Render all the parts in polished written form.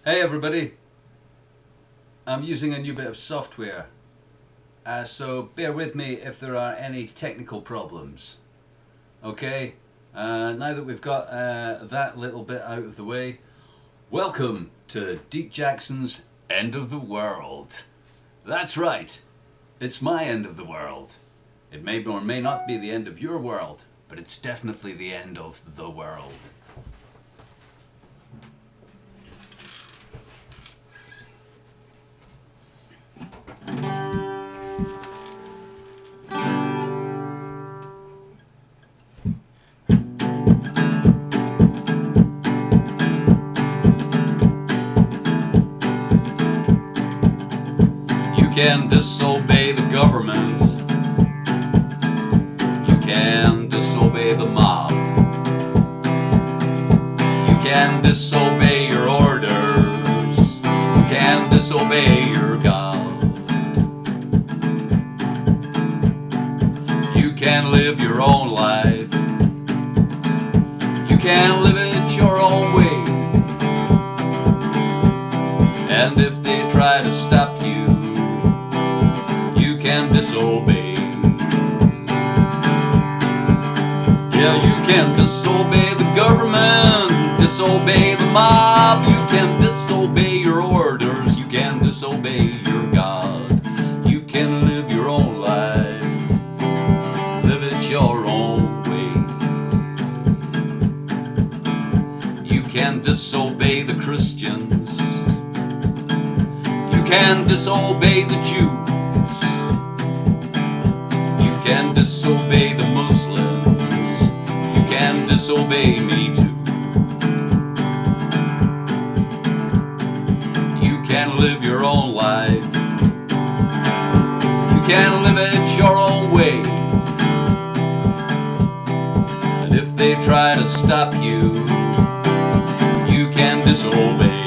Hey everybody, I'm using a new bit of software, so bear with me if there are any technical problems. Okay, now that we've got that little bit out of the way, welcome to Deek Jackson's End of the World. That's right, it's my end of the world. It may or may not be the end of your world, but it's definitely the end of the world. You can disobey the government. You can disobey the mob. You can disobey your orders. You can disobey your God. You can live your own life. You can live it your own way. And if they try to stop you, you can disobey. Yeah, you can disobey the government, disobey the mob. You can disobey your orders. You can disobey your God. You can live your own life, live it your own way. You can disobey the Christians. You can disobey the Jews. You can disobey the Muslims. You can disobey me too. You can live your own life. You can live it your own way. And if they try to stop you, you can disobey.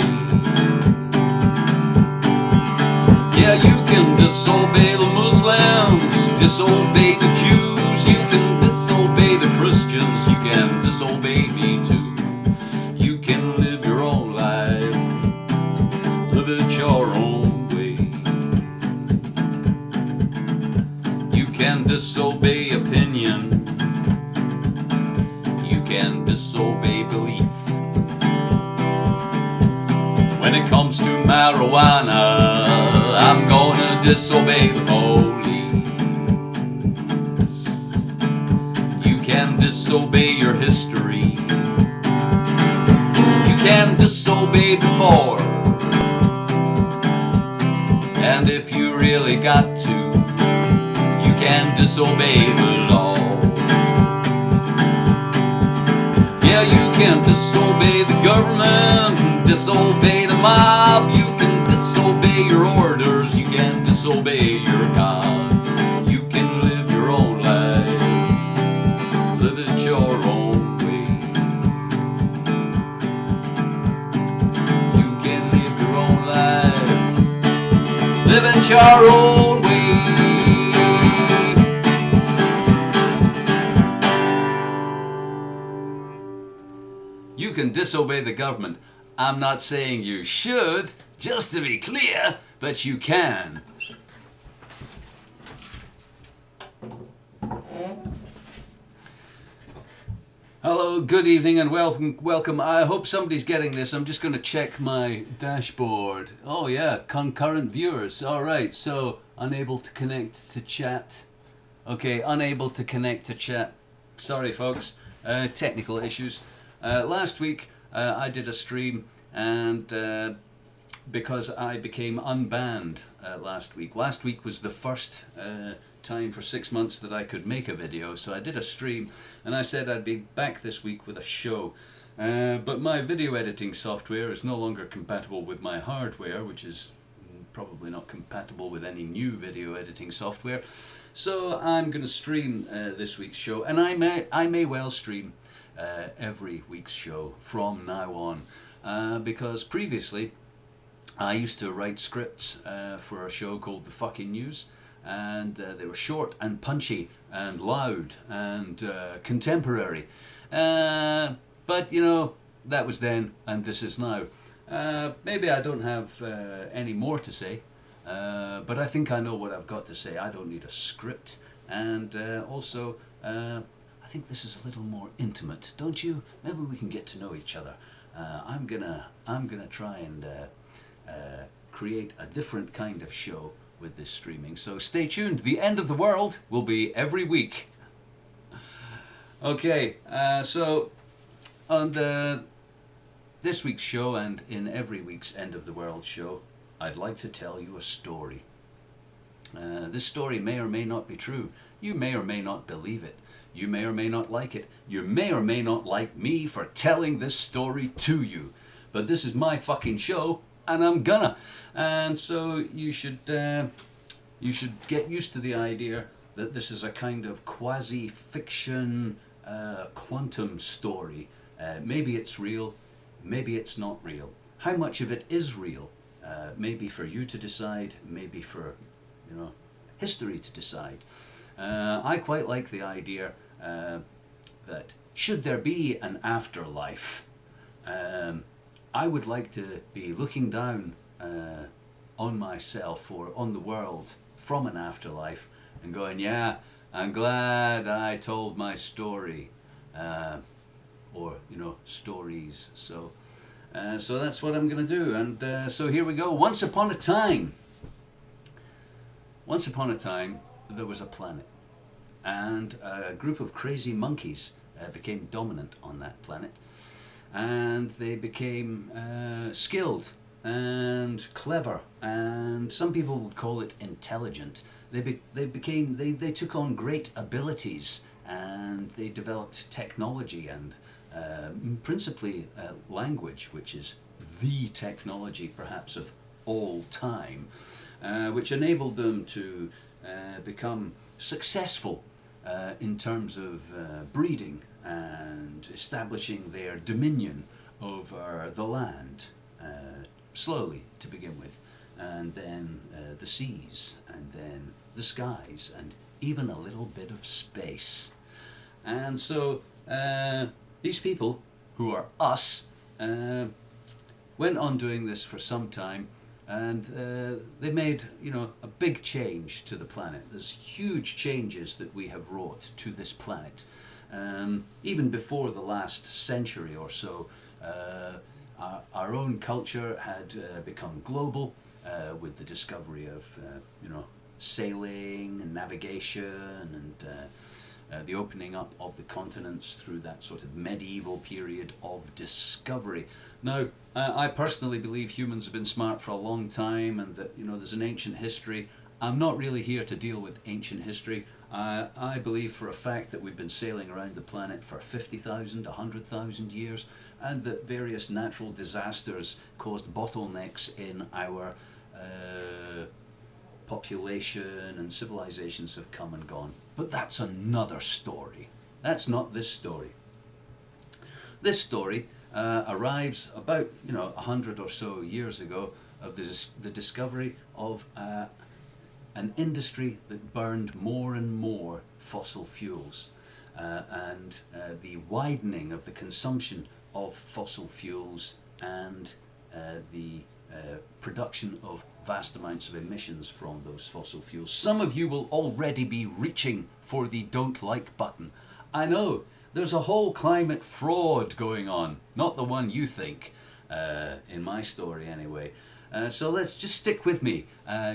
Yeah, you can disobey the Muslims, disobey the Jews. You can disobey the Christians. You can disobey me too. You can live your own life, live it your own way. You can disobey opinion. You can disobey belief. When it comes to marijuana, I'm gonna disobey the police. You can disobey your history. You can disobey before. And if you really got to, you can disobey the law. Yeah, you can disobey the government, disobey the mob. You can disobey your orders. You can disobey your God. You can live your own life, live it your own way. You can live your own life, live it your own way. You can disobey the government. I'm not saying you should, just to be clear, but you can. Hello, good evening and welcome. I hope somebody's getting this. I'm just going to check my dashboard. Oh yeah, concurrent viewers. All right, so unable to connect to chat. Okay, unable to connect to chat. Sorry folks, technical issues. Last week I did a stream and because I became unbanned last week. Last week was the first time for 6 months that I could make a video, so I did a stream and I said I'd be back this week with a show. But my video editing software is no longer compatible with my hardware, which is probably not compatible with any new video editing software. So I'm going to stream this week's show, and I may well stream every week's show from now on, because previously I used to write scripts for a show called The Fucking News, and they were short and punchy and loud and contemporary, but you know, that was then and this is now. Maybe I don't have any more to say, but I think I know what I've got to say. I don't need a script, and also I think this is a little more intimate, don't you? Maybe we can get to know each other. I'm gonna try and create a different kind of show with this streaming. So stay tuned. The End of the World will be every week. Okay, so on this week's show and in every week's End of the World show, I'd like to tell you a story. This story may or may not be true. You may or may not believe it. You may or may not like it. You may or may not like me for telling this story to you. But this is my fucking show, and I'm gonna. And so you should get used to the idea that this is a kind of quasi-fiction quantum story. Maybe it's real, maybe it's not real. How much of it is real? Maybe for you to decide, maybe for, history to decide. I quite like the idea that should there be an afterlife, I would like to be looking down on myself or on the world from an afterlife and going, yeah, I'm glad I told my story, or stories. So that's what I'm going to do. And so here we go. Once upon a time, there was a planet, and a group of crazy monkeys became dominant on that planet, and they became skilled and clever, and some people would call it intelligent. They took on great abilities, and they developed technology and principally language, which is the technology perhaps of all time, which enabled them to become successful in terms of breeding and establishing their dominion over the land, slowly to begin with, and then the seas, and then the skies, and even a little bit of space. And so these people, who are us, went on doing this for some time, and they made a big change to the planet. There's huge changes that we have wrought to this planet. Even before the last century or so, our own culture had become global with the discovery of sailing and navigation, and the opening up of the continents through that sort of medieval period of discovery. Now, I personally believe humans have been smart for a long time, and that there's an ancient history. I'm not really here to deal with ancient history. I believe for a fact that we've been sailing around the planet for 50,000, 100,000 years, and that various natural disasters caused bottlenecks in our population, and civilizations have come and gone. But that's another story. That's not this story. This story arrives about 100 or so years ago of the discovery of an industry that burned more and more fossil fuels, and the widening of the consumption of fossil fuels, and the production of vast amounts of emissions from those fossil fuels. Some of you will already be reaching for the don't like button. I know, there's a whole climate fraud going on, not the one you think, in my story anyway. So let's just stick with me.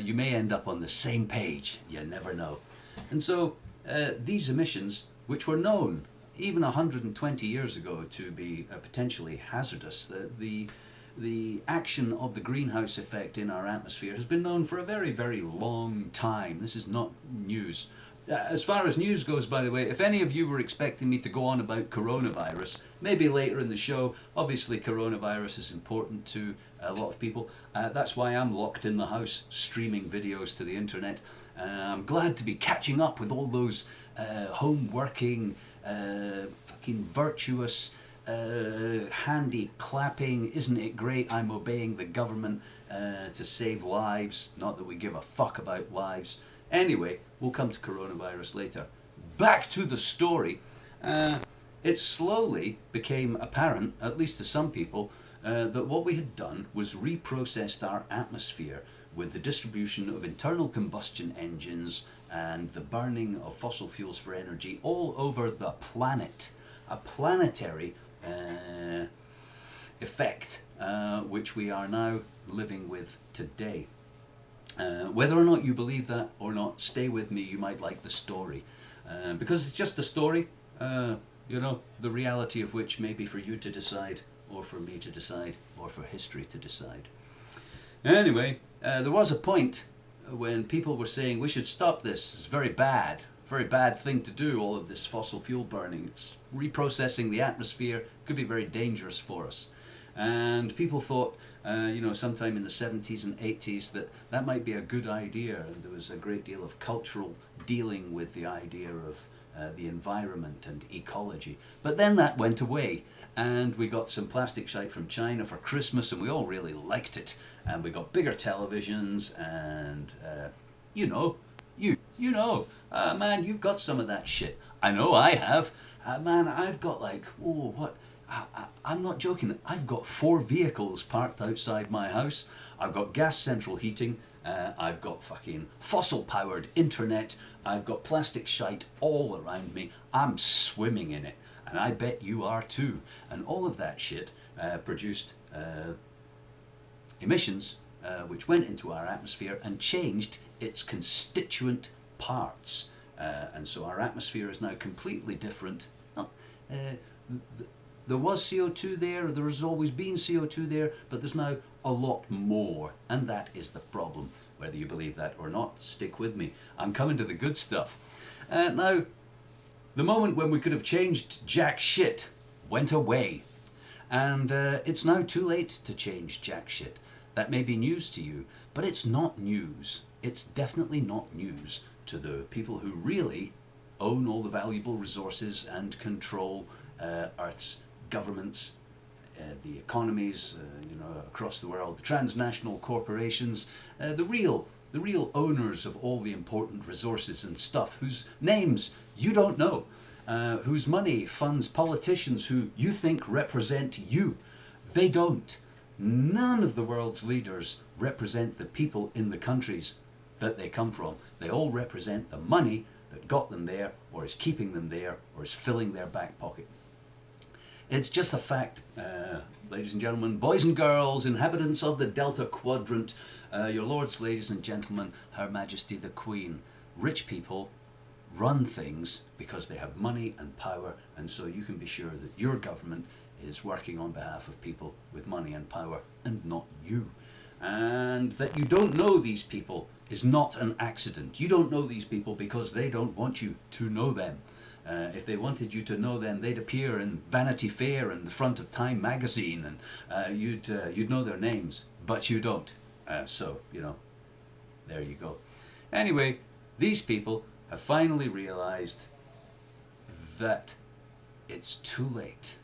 You may end up on the same page, you never know. And so these emissions, which were known even 120 years ago to be potentially hazardous, the action of the greenhouse effect in our atmosphere has been known for a very, very long time. This is not news. As far as news goes, by the way, if any of you were expecting me to go on about coronavirus, maybe later in the show, obviously coronavirus is important to a lot of people. That's why I'm locked in the house streaming videos to the internet. I'm glad to be catching up with all those home working, fucking virtuous, handy clapping, isn't it great, I'm obeying the government to save lives, not that we give a fuck about lives. Anyway, we'll come to coronavirus later. Back to the story. It slowly became apparent, at least to some people, that what we had done was reprocessed our atmosphere with the distribution of internal combustion engines and the burning of fossil fuels for energy all over the planet. A planetary effect which we are now living with today. Whether or not you believe that or not, stay with me, you might like the story. Because it's just a story, you know, the reality of which may be for you to decide, or for me to decide, or for history to decide. Anyway, there was a point when people were saying we should stop this, it's very bad thing to do, all of this fossil fuel burning. It's reprocessing the atmosphere, could be very dangerous for us. And people thought, you know, sometime in the 70s and 80s that might be a good idea, and there was a great deal of cultural dealing with the idea of the environment and ecology. But then that went away, and we got some plastic shite from China for Christmas, and we all really liked it, and we got bigger televisions, and you know, man, you've got some of that shit. I know I have. Man, I've got like, oh, what? I'm not joking, I've got 4 vehicles parked outside my house. I've got gas central heating, I've got fucking fossil powered internet, I've got plastic shite all around me. I'm swimming in it, and I bet you are too. And all of that shit produced emissions which went into our atmosphere and changed its constituent parts. And so our atmosphere is now completely different. There was CO2 there has always been CO2 there, but there's now a lot more, and that is the problem. Whether you believe that or not, stick with me. I'm coming to the good stuff. Now, the moment when we could have changed jack shit went away, and it's now too late to change jack shit. That may be news to you, but it's not news. It's definitely not news to the people who really own all the valuable resources and control Earth's governments, the economies, you know, across the world, the transnational corporations, the real owners of all the important resources and stuff, whose names you don't know, whose money funds politicians who you think represent you. They don't. None of the world's leaders represent the people in the countries that they come from. They all represent the money that got them there, or is keeping them there, or is filling their back pocket. It's just a fact, ladies and gentlemen, boys and girls, inhabitants of the Delta Quadrant, your lords, ladies and gentlemen, Her Majesty the Queen. Rich people run things because they have money and power, and so you can be sure that your government is working on behalf of people with money and power, and not you. And that you don't know these people is not an accident. You don't know these people because they don't want you to know them. If they wanted you to know them, they'd appear in Vanity Fair and the front of Time magazine, and you'd know their names, but you don't. So, you know, there you go. Anyway, these people have finally realized that it's too late.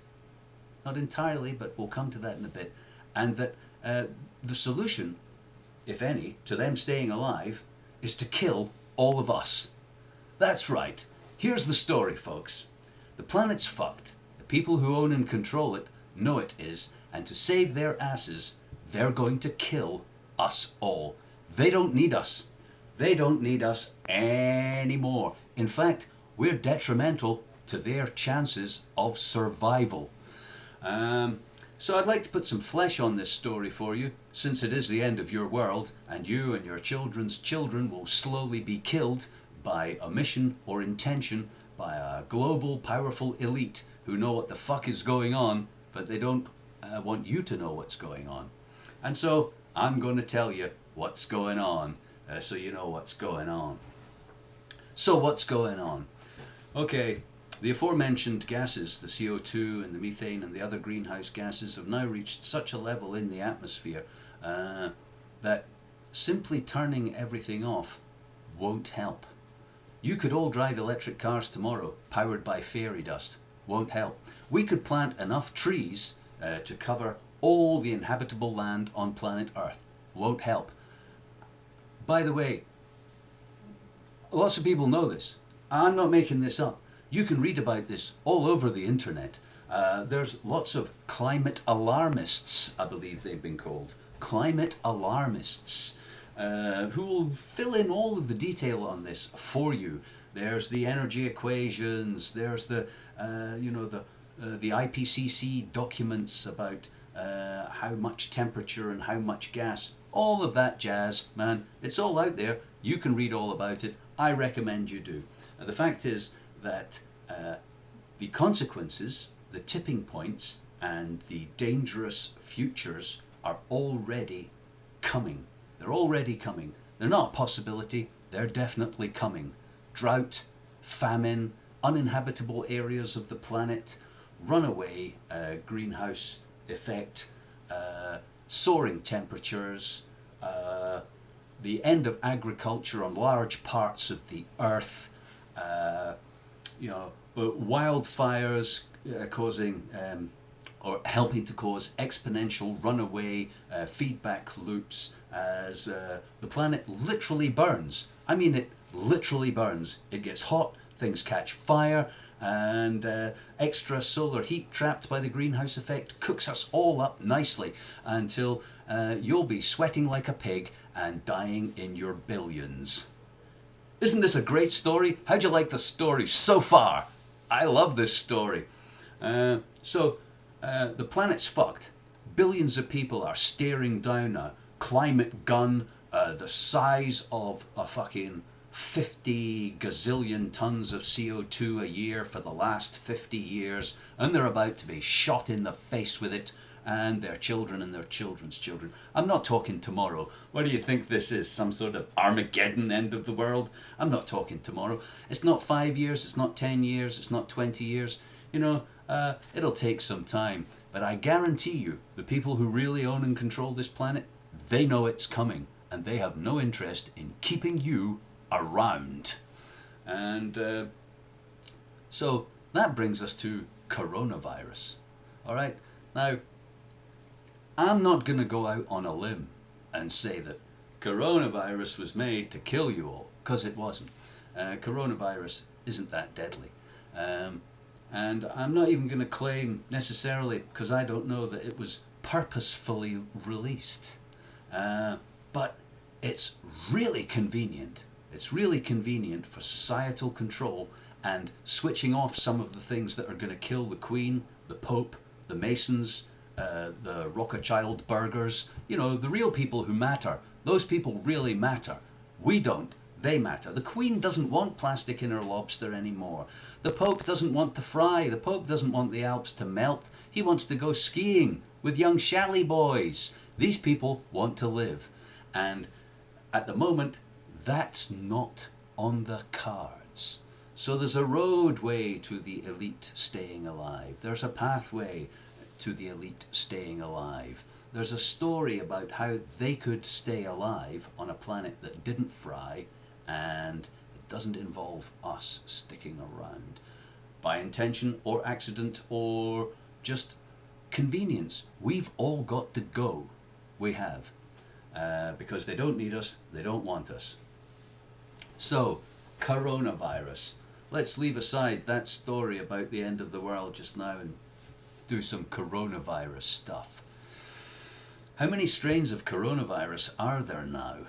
Not entirely, but we'll come to that in a bit. And that the solution, if any, to them staying alive is to kill all of us. That's right. Here's the story, folks. The planet's fucked. The people who own and control it know it is, and to save their asses, they're going to kill us all. They don't need us. They don't need us anymore. In fact, we're detrimental to their chances of survival. So I'd like to put some flesh on this story for you, since it is the end of your world, and you and your children's children will slowly be killed by omission or intention by a global powerful elite who know what the fuck is going on, but they don't want you to know what's going on. And so I'm going to tell you what's going on, so you know what's going on. So what's going on? Okay, the aforementioned gases, the CO2 and the methane and the other greenhouse gases, have now reached such a level in the atmosphere that simply turning everything off won't help. You could all drive electric cars tomorrow, powered by fairy dust. Won't help. We could plant enough trees to cover all the inhabitable land on planet Earth. Won't help. By the way, lots of people know this. I'm not making this up. You can read about this all over the internet. There's lots of climate alarmists, I believe they've been called. Climate alarmists, who will fill in all of the detail on this for you. There's the energy equations, there's the, the IPCC documents about how much temperature and how much gas. All of that jazz, man, it's all out there. You can read all about it. I recommend you do. The fact is that the consequences, the tipping points, and the dangerous futures are already coming. They're already coming. They're not a possibility, they're definitely coming. Drought, famine, uninhabitable areas of the planet, runaway greenhouse effect, soaring temperatures, the end of agriculture on large parts of the earth, wildfires causing or helping to cause exponential runaway feedback loops as the planet literally burns. I mean, it literally burns. It gets hot, things catch fire, and extra solar heat trapped by the greenhouse effect cooks us all up nicely until you'll be sweating like a pig and dying in your billions. Isn't this a great story? How'd you like the story so far? I love this story. So the planet's fucked. Billions of people are staring down a climate gun the size of a fucking 50 gazillion tons of CO2 a year for the last 50 years, and they're about to be shot in the face with it, and their children and their children's children. I'm not talking tomorrow. What do you think this is? Some sort of Armageddon, end of the world? I'm not talking tomorrow. It's not 5 years, it's not 10 years, it's not 20 years. It'll take some time. But I guarantee you, the people who really own and control this planet, they know it's coming, and they have no interest in keeping you around. And so that brings us to coronavirus. All right, now I'm not going to go out on a limb and say that coronavirus was made to kill you all, because it wasn't. Coronavirus isn't that deadly. And I'm not even going to claim necessarily, because I don't know, that it was purposefully released. But it's really convenient. It's really convenient for societal control and switching off some of the things that are going to kill the Queen, the Pope, the Masons, the Rothschild burgers. The real people who matter. Those people really matter. We don't. They matter. The Queen doesn't want plastic in her lobster anymore. The Pope doesn't want to fry. The Pope doesn't want the Alps to melt. He wants to go skiing with young Shally boys. These people want to live. And at the moment, that's not on the cards. So there's a roadway to the elite staying alive. There's a pathway to the elite staying alive. There's a story about how they could stay alive on a planet that didn't fry, and it doesn't involve us sticking around. By intention or accident or just convenience, we've all got to go. We have. Because they don't need us, they don't want us. So, coronavirus. Let's leave aside that story about the end of the world just now and do some coronavirus stuff. How many strains of coronavirus are there now?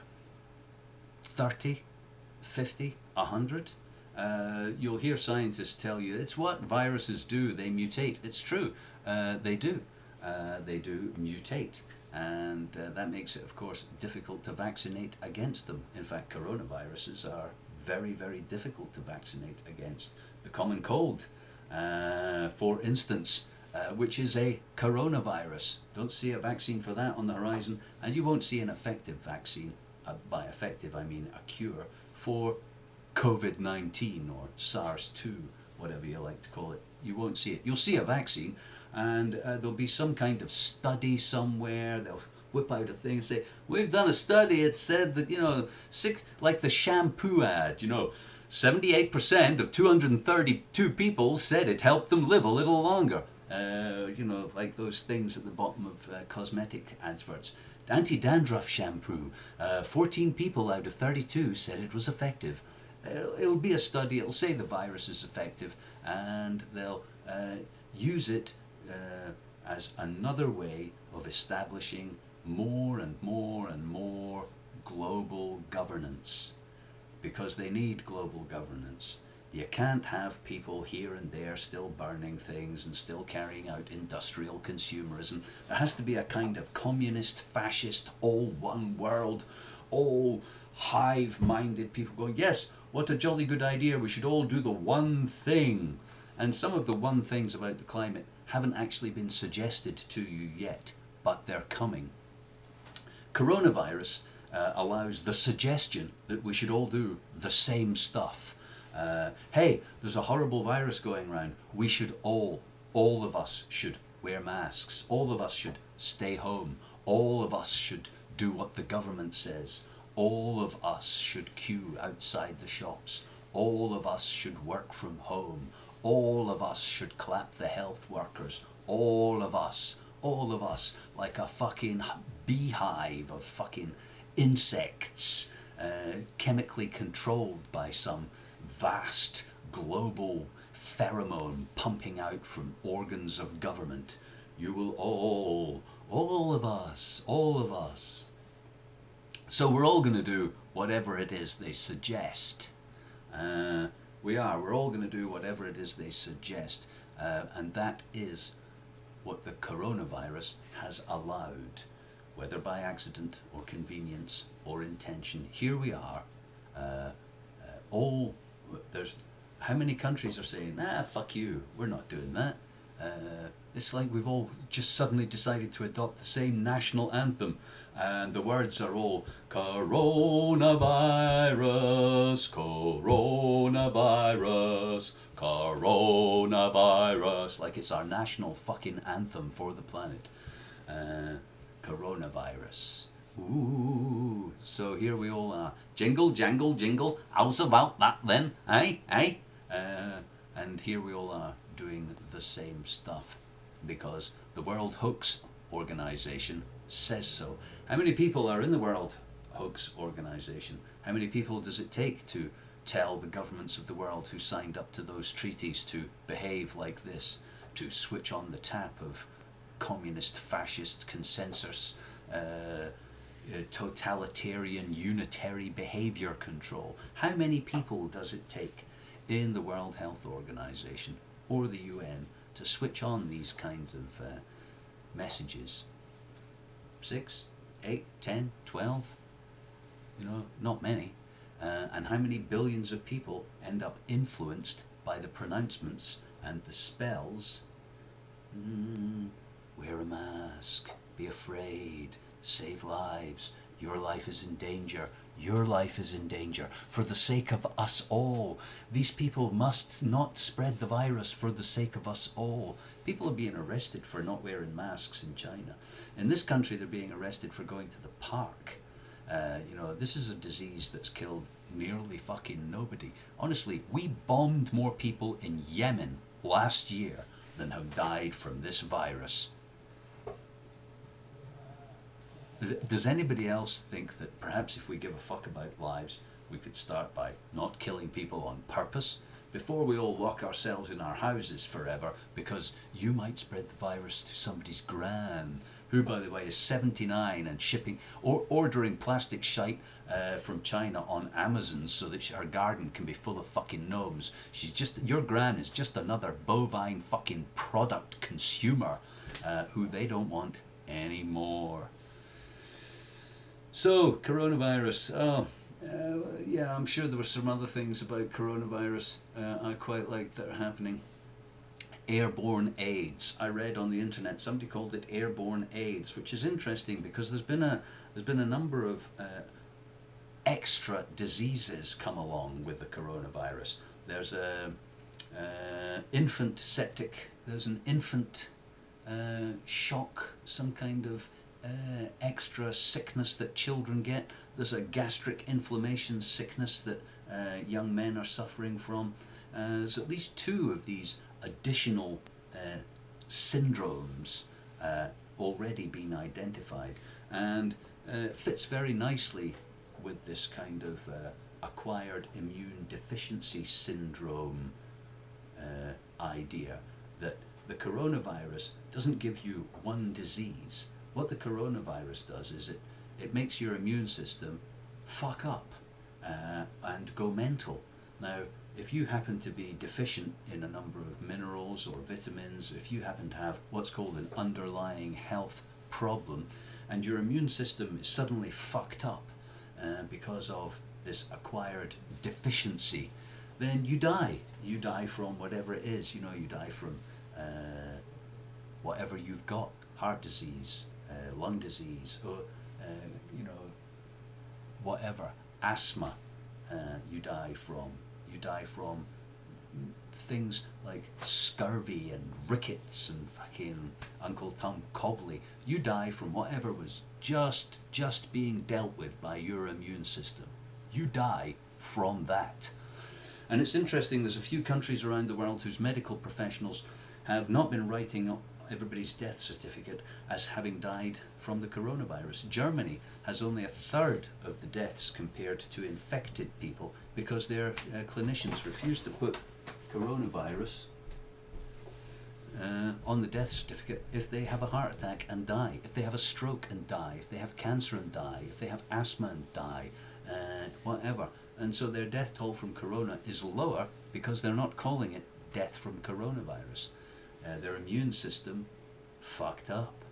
30? 50? 100? You'll hear scientists tell you it's what viruses do, they mutate. It's true, they do. They do mutate. And that makes it, of course, difficult to vaccinate against them. In fact, coronaviruses are very, very difficult to vaccinate against. The common cold, for instance, which is a coronavirus. Don't see a vaccine for that on the horizon, and you won't see an effective vaccine, by effective I mean a cure, for COVID-19 or SARS-2, whatever you like to call it. You won't see it. You'll see a vaccine, and there'll be some kind of study somewhere. They'll whip out a thing and say, we've done a study, it said that, like the shampoo ad, 78% of 232 people said it helped them live a little longer. Like those things at the bottom of cosmetic adverts. Anti-dandruff shampoo, 14 people out of 32 said it was effective. It'll be a study, it'll say the virus is effective, and they'll use it as another way of establishing more and more and more global governance, because they need global governance. You can't have people here and there still burning things and still carrying out industrial consumerism. There has to be a kind of communist, fascist, all one world, all hive-minded people going, yes, what a jolly good idea, we should all do the one thing. And some of the one things about the climate haven't actually been suggested to you yet, but they're coming. Coronavirus allows the suggestion that we should all do the same stuff. Hey, there's a horrible virus going around. We should all of us should wear masks. All of us should stay home. All of us should do what the government says. All of us should queue outside the shops. All of us should work from home. All of us should clap the health workers. All of us, like a fucking beehive of fucking insects, chemically controlled by some vast global pheromone pumping out from organs of government. You will all of us. So we're all going to do whatever it is they suggest. We're all going to do whatever it is they suggest. And that is what the coronavirus has allowed, whether by accident or convenience or intention. Here we are. There's how many countries are saying, fuck you, we're not doing that. It's like we've all just suddenly decided to adopt the same national anthem, and the words are all coronavirus, coronavirus, coronavirus, like it's our national fucking anthem for the planet. Coronavirus. Ooh, so here we all are. Jingle, jangle, jingle, how's about that then, eh? And here we all are doing the same stuff because the World Hoax Organization says so. How many people are in the World Hoax Organization? How many people does it take to tell the governments of the world who signed up to those treaties to behave like this, to switch on the tap of communist, fascist consensus, totalitarian, unitary behavior control? How many people does it take in the World Health Organization or the UN to switch on these kinds of messages? 6, 8, 10, 12? Not many. And how many billions of people end up influenced by the pronouncements and the spells? Wear a mask, be afraid, save lives, your life is in danger, your life is in danger, for the sake of us all. These people must not spread the virus for the sake of us all. People are being arrested for not wearing masks in China. In this country, they're being arrested for going to the park. This is a disease that's killed nearly fucking nobody. Honestly, we bombed more people in Yemen last year than have died from this virus. Does anybody else think that perhaps if we give a fuck about lives, we could start by not killing people on purpose before we all lock ourselves in our houses forever because you might spread the virus to somebody's gran, who, by the way, is 79 and shipping or ordering plastic shite from China on Amazon so that her garden can be full of fucking gnomes. Your gran is just another bovine fucking product consumer who they don't want anymore. So, coronavirus. Yeah, I'm sure there were some other things about coronavirus I quite like that are happening. Airborne AIDS. I read on the internet somebody called it airborne AIDS, which is interesting because there's been a number of extra diseases come along with the coronavirus. There's infant septic. There's an infant shock, some kind of extra sickness that children get. There's a gastric inflammation sickness that young men are suffering from. There's at least 2 of these additional syndromes already been identified, and fits very nicely with this kind of acquired immune deficiency syndrome idea that the coronavirus doesn't give you one disease. What the coronavirus does is it makes your immune system fuck up and go mental. Now, if you happen to be deficient in a number of minerals or vitamins, if you happen to have what's called an underlying health problem, and your immune system is suddenly fucked up because of this acquired deficiency, then you die. You die from whatever it is. You know, you die from whatever you've got: heart disease, lung disease, or you know, whatever, asthma. You die from. You die from things like scurvy and rickets and fucking Uncle Tom Cobley. You die from whatever was just being dealt with by your immune system. You die from that. And it's interesting, there's a few countries around the world whose medical professionals have not been writing up everybody's death certificate as having died from the coronavirus. Germany has only 1/3 of the deaths compared to infected people because their clinicians refuse to put coronavirus on the death certificate if they have a heart attack and die, if they have a stroke and die, if they have cancer and die, if they have asthma and die, whatever. And so their death toll from corona is lower because they're not calling it death from coronavirus. Their immune system fucked up.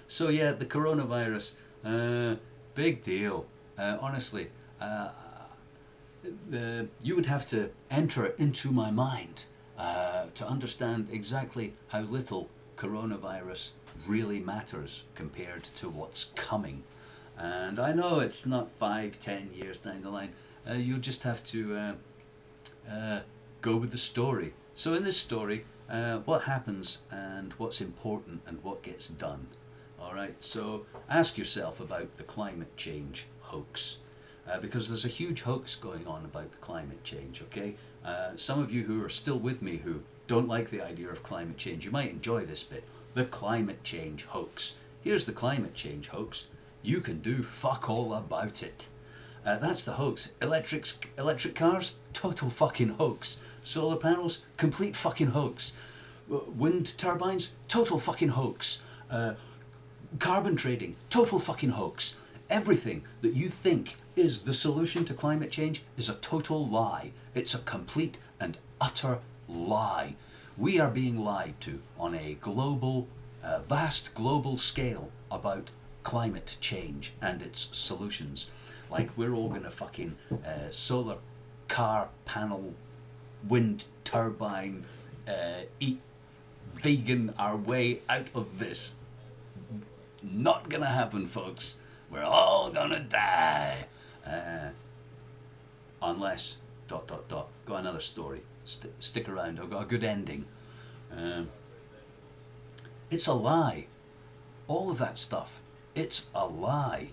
So yeah, the coronavirus, big deal. Honestly, you would have to enter into my mind to understand exactly how little coronavirus really matters compared to what's coming. And I know it's not 5-10 years down the line. You'll just have to go with the story. So in this story, what happens and what's important and what gets done. Alright, so ask yourself about the climate change hoax. Because there's a huge hoax going on about the climate change, okay? Some of you who are still with me who don't like the idea of climate change, you might enjoy this bit. The climate change hoax. Here's the climate change hoax. You can do fuck all about it. That's the hoax. Electric cars? Total fucking hoax. Solar panels? Complete fucking hoax. Wind turbines? Total fucking hoax. Carbon trading? Total fucking hoax. Everything that you think is the solution to climate change is a total lie. It's a complete and utter lie. We are being lied to on a global, vast global scale about climate change and its solutions. Like we're all gonna fucking solar car panel, wind turbine, eat vegan our way out of this. Not gonna happen, folks. We're all gonna die. Unless ... Got another story. Stick around. I've got a good ending. It's a lie. All of that stuff. It's a lie.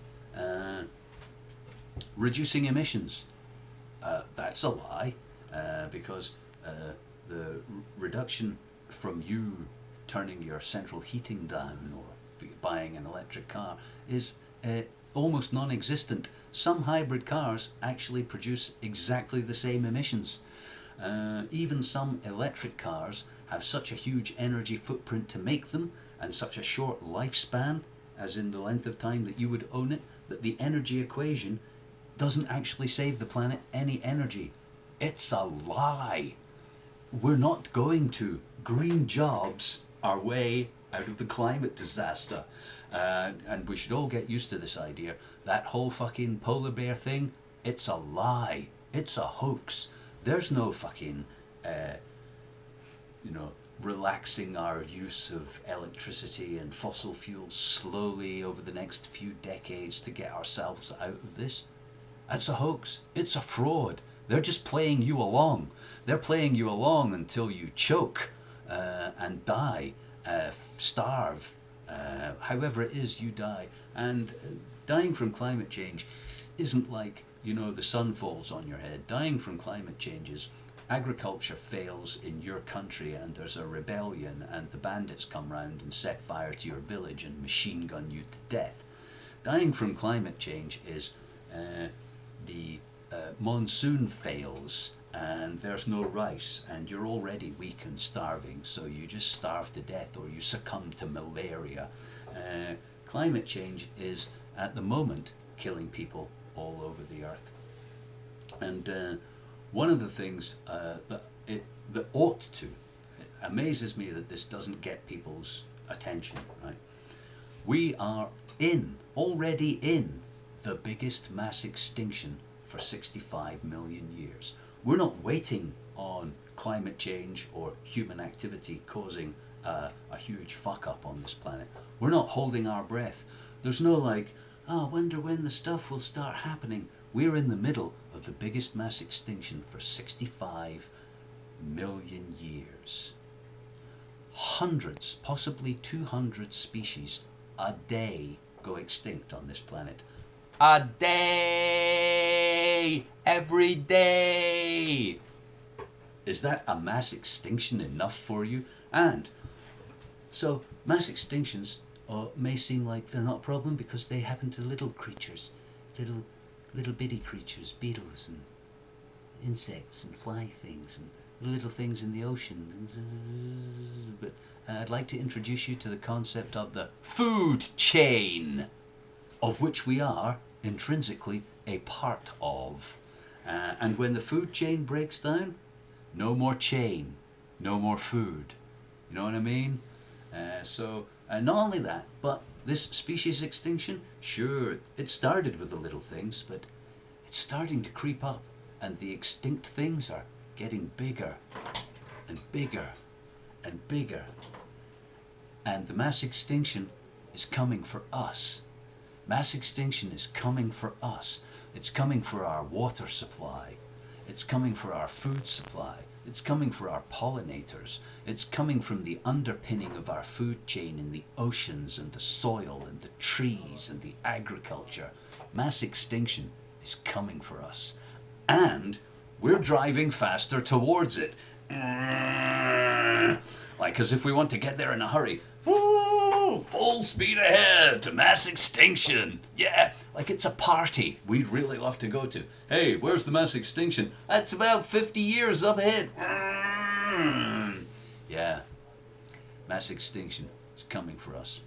Reducing emissions. That's a lie. Because the reduction from you turning your central heating down or buying an electric car is almost non-existent. Some hybrid cars actually produce exactly the same emissions. Even some electric cars have such a huge energy footprint to make them and such a short lifespan, as in the length of time that you would own it, that the energy equation doesn't actually save the planet any energy. It's a lie. We're not going to green jobs our way out of the climate disaster. And we should all get used to this idea. That whole fucking polar bear thing, it's a lie. It's a hoax. There's no fucking, relaxing our use of electricity and fossil fuels slowly over the next few decades to get ourselves out of this. That's a hoax. It's a fraud. They're just playing you along. They're playing you along until you choke and die, starve, however it is you die. And dying from climate change isn't like, the sun falls on your head. Dying from climate change is agriculture fails in your country and there's a rebellion and the bandits come round and set fire to your village and machine gun you to death. Dying from climate change is the monsoon fails and there's no rice and you're already weak and starving, so you just starve to death or you succumb to malaria. Climate change is at the moment killing people all over the earth. And one of the things that ought to, it amazes me that this doesn't get people's attention, right? We are already in the biggest mass extinction for 65 million years. We're not waiting on climate change or human activity causing a huge fuck up on this planet. We're not holding our breath. There's no like, oh, I wonder when the stuff will start happening. We're in the middle of the biggest mass extinction for 65 million years. Hundreds, possibly 200 species a day go extinct on this planet. A day! Every day! Is that a mass extinction enough for you? And so mass extinctions may seem like they're not a problem because they happen to little creatures, little bitty creatures, beetles and insects and fly things and little things in the ocean. But I'd like to introduce you to the concept of the food chain, of which we are intrinsically a part of. And when the food chain breaks down, no more chain, no more food. You know what I mean? So not only that, but this species extinction, sure, it started with the little things, but it's starting to creep up, and the extinct things are getting bigger and bigger and bigger. And the mass extinction is coming for us. Mass extinction is coming for us. It's coming for our water supply. It's coming for our food supply. It's coming for our pollinators. It's coming from the underpinning of our food chain in the oceans and the soil and the trees and the agriculture. Mass extinction is coming for us. And we're driving faster towards it. Like as if we want to get there in a hurry. Woo! Full speed ahead to mass extinction. Yeah, like it's a party we'd really love to go to. Hey, where's the mass extinction? That's about 50 years up ahead. Yeah, mass extinction is coming for us.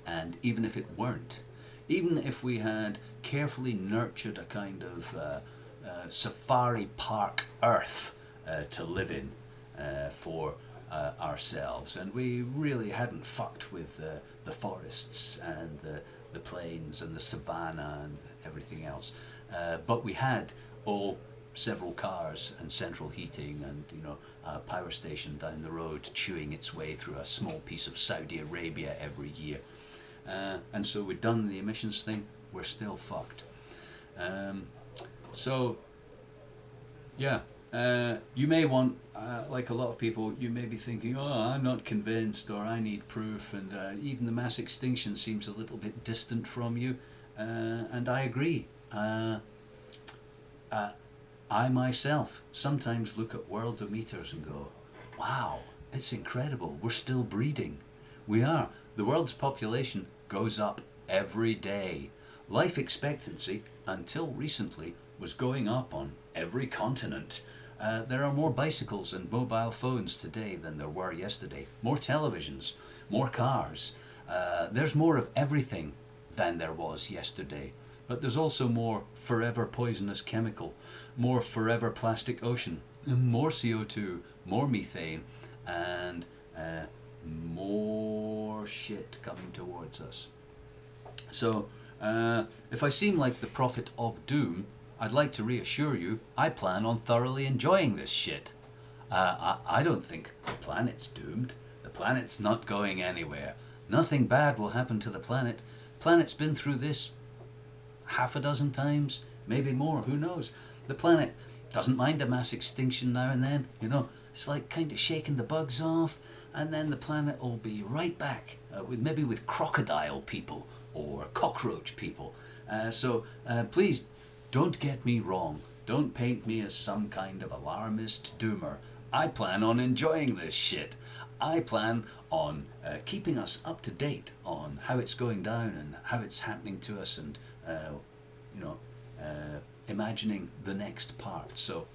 And even if it weren't, even if we had carefully nurtured a kind of safari park earth to live in for ourselves, and we really hadn't fucked with the forests and the plains and the savannah and everything else, but we had several cars and central heating and a power station down the road chewing its way through a small piece of Saudi Arabia every year, and so we'd done the emissions thing. We're still fucked. So yeah, you may want, like a lot of people, you may be thinking, oh, I'm not convinced, or I need proof, and even the mass extinction seems a little bit distant from you, and I agree. I myself sometimes look at worldometers and go, wow, it's incredible, we're still breeding. We are. The world's population goes up every day. Life expectancy, until recently, was going up on every continent. There are more bicycles and mobile phones today than there were yesterday. More televisions, more cars. There's more of everything than there was yesterday. But there's also more forever poisonous chemical, more forever plastic ocean, more CO2, more methane, and more shit coming towards us. So, if I seem like the prophet of doom, I'd like to reassure you, I plan on thoroughly enjoying this shit. I don't think the planet's doomed. The planet's not going anywhere. Nothing bad will happen to the planet. Planet's been through this half a dozen times, maybe more, who knows. The planet doesn't mind a mass extinction now and then, it's like kind of shaking the bugs off, and then the planet will be right back, maybe with crocodile people or cockroach people. So please don't get me wrong. Don't paint me as some kind of alarmist doomer. I plan on enjoying this shit. I plan on keeping us up to date on how it's going down and how it's happening to us, and imagining the next part. So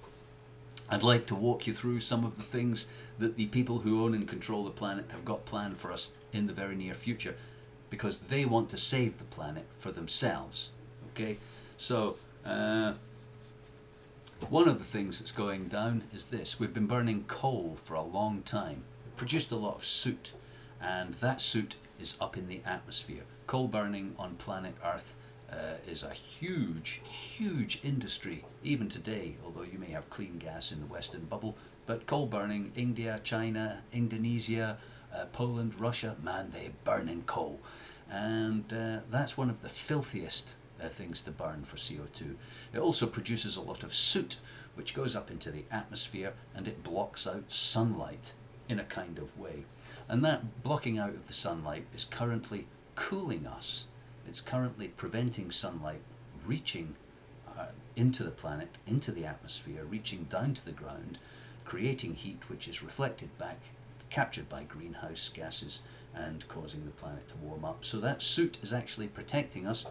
I'd like to walk you through some of the things that the people who own and control the planet have got planned for us in the very near future, because they want to save the planet for themselves. Okay, so one of the things that's going down is this. We've been burning coal for a long time. It produced a lot of soot, and that soot is up in the atmosphere. Coal burning on planet Earth is a huge, huge industry, even today, although you may have clean gas in the Western bubble. But coal burning, India, China, Indonesia, Poland, Russia, man, they burn in coal. And that's one of the filthiest things to burn for CO2. It also produces a lot of soot, which goes up into the atmosphere, and it blocks out sunlight in a kind of way. And that blocking out of the sunlight is currently cooling us. It's currently preventing sunlight reaching into the planet, into the atmosphere, reaching down to the ground, creating heat which is reflected back, captured by greenhouse gases, and causing the planet to warm up. So that soot is actually protecting us.